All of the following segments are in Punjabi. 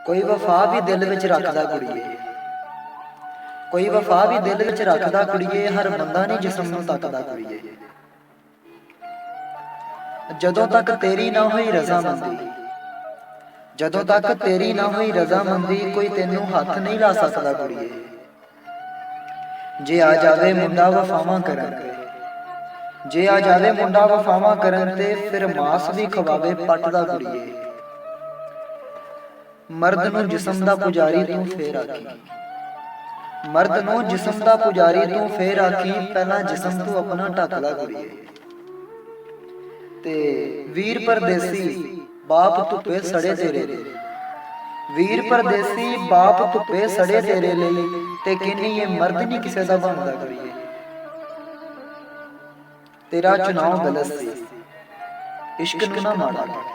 ਕੋਈ ਵਫਾ ਵੀ ਦਿਲ ਵਿੱਚ ਰੱਖਦਾ ਕੁੜੀਏ, ਕੋਈ ਵਫਾ ਵੀ ਦਿਲ ਵਿੱਚ ਰੱਖਦਾ ਕੁੜੀਏ, ਹਰ ਬੰਦਾ ਨਹੀਂ ਜਿਸਮ ਨੂੰ ਤੱਕਦਾ ਕੁੜੀਏ। ਜਦੋਂ ਤੱਕ ਤੇਰੀ ਨਾ ਹੋਈ ਰਜ਼ਾਮੰਦੀ, ਜਦੋਂ ਤੱਕ ਤੇਰੀ ਨਾ ਹੋਈ ਰਜ਼ਾਮੰਦੀ, ਕੋਈ ਤੈਨੂੰ ਹੱਥ ਨਹੀਂ ਲਾ ਸਕਦਾ ਕੁੜੀਏ। ਜੇ ਆ ਜਾਵੇ ਮੁੰਡਾ ਵਫਾਵਾਂ ਕਰਨ ਤੇ, ਜੇ ਆ ਜਾਵੇ ਮੁੰਡਾ ਵਫਾਵਾਂ ਕਰਨ ਤੇ, ਫਿਰ ਮਾਸ ਵੀ ਖਵਾਵੇ ਪੱਟ ਦਾ ਕੁੜੀਏ। ਮਰਦ ਨੂੰ ਜਿਸਮ ਦਾ ਪੁਜਾਰੀ ਤੂੰ ਫੇਰ ਆਖੀ, ਮਰਦ ਨੂੰ ਜਿਸਮ ਦਾ ਪੁਜਾਰੀ ਤੂੰ ਫੇਰ ਆਖੀ, ਪਹਿਲਾਂ ਜਿਸਮ ਤੂੰ ਆਪਣਾ ਢੱਕਦਾ ਕੁੜੀਏ। ਤੇ ਵੀਰ ਪਰਦੇਸੀ ਬਾਪ ਧੁੱਪੇ ਸੜੇ ਤੇਰੇ ਲਈ, ਵੀਰ ਪਰਦੇਸੀ ਬਾਪ ਧੁੱਪੇ ਸੜੇ ਤੇਰੇ ਲਈ, ਤੇ ਕਿੰਨੀ ਇਹ ਮਰਦ ਨਹੀਂ ਕਿਸੇ ਦਾ ਬਣਦਾ ਕੁੜੀਏ। ਤੇਰਾ ਚੁਣਾਵ ਗਲਤ ਸੀ, ਇਸ਼ਕ ਨੂੰ ਨਾ ਮਾੜਾ ਕਹਿ,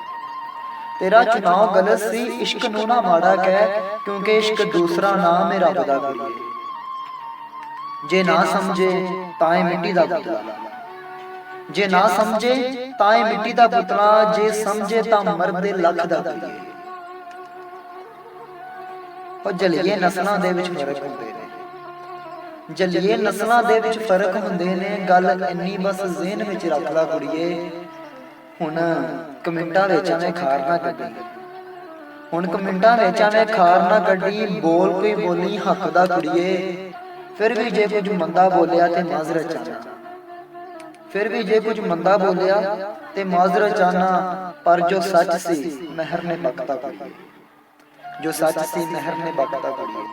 ਤੇਰਾ ਚੁਣਾਵ ਗਲਤ ਸੀ, ਇਸ਼ਕ ਨੂੰ ਨਾ ਮਾੜਾ ਕਹਿ, ਕਿਉਂਕਿ ਇਸ਼ਕ ਦੂਸਰਾ ਨਾਮ ਹੈ ਰੱਬ ਦਾ ਕੁੜੀਏ। ਜੇ ਨਾ ਸਮਝੇ ਤਾਂ ਇਹ ਮਿੱਟੀ ਦਾ ਪੁਤਲਾ, ਜੇ ਨਾ ਸਮਝੇ ਤਾਂ ਇਹ ਮਿੱਟੀ ਦਾ ਪੁਤਲਾ, ਜੇ ਸਮਝੇ ਤਾਂ ਮਰਦੇ ਲੱਖ ਦਾ ਕੁੜੀਏ। ਉਹ ਜਲੀਏ ਨਸਲਾਂ ਦੇ ਵਿੱਚ ਫਰਕ ਹੁੰਦੇ ਨੇ, ਜਲੀਏ ਨਸਲਾਂ ਦੇ ਵਿੱਚ ਫਰਕ ਹੁੰਦੇ ਨੇ, ਗੱਲ ਇੰਨੀ ਬਸ ਜ਼ਿਹਨ ਵਿੱਚ ਰੱਖ ਲਾ ਕੁੜੀਏ। ਹੁਣ ਕਮੈਂਟਾਂ ਵਿੱਚ ਐਵੇਂ ਖਾਰ ਨਾ ਕੱਢੀ, ਹੁਣ ਕਮੈਂਟਾਂ ਵਿੱਚ ਐਵੇਂ ਖਾਰ ਨਾ ਕੱਢੀ, ਬੋਲ ਕੋਈ ਬੋਲੀ ਹੱਕ ਦਾ ਕੁੜੀਏ। ਫਿਰ ਵੀ ਜੇ ਕੁਝ ਮੰਦਾ ਬੋਲਿਆ ਤੇ ਮਾਜ਼ਰਤ ਚਾਹਨਾ, ਫਿਰ ਵੀ ਜੇ ਕੁਝ ਮੰਦਾ ਬੋਲਿਆ ਤੇ ਮਾਜ਼ਰਤ ਚਾਹਨਾ, ਪਰ ਜੋ ਸੱਚ ਸੀ ਮਹਿਰ ਨੇ ਬਖਤਾ ਕੁੜੀਏ, ਜੋ ਸੱਚ ਸੀ ਮਹਿਰ ਨੇ ਬਖਤਾ ਕੁੜੀਏ।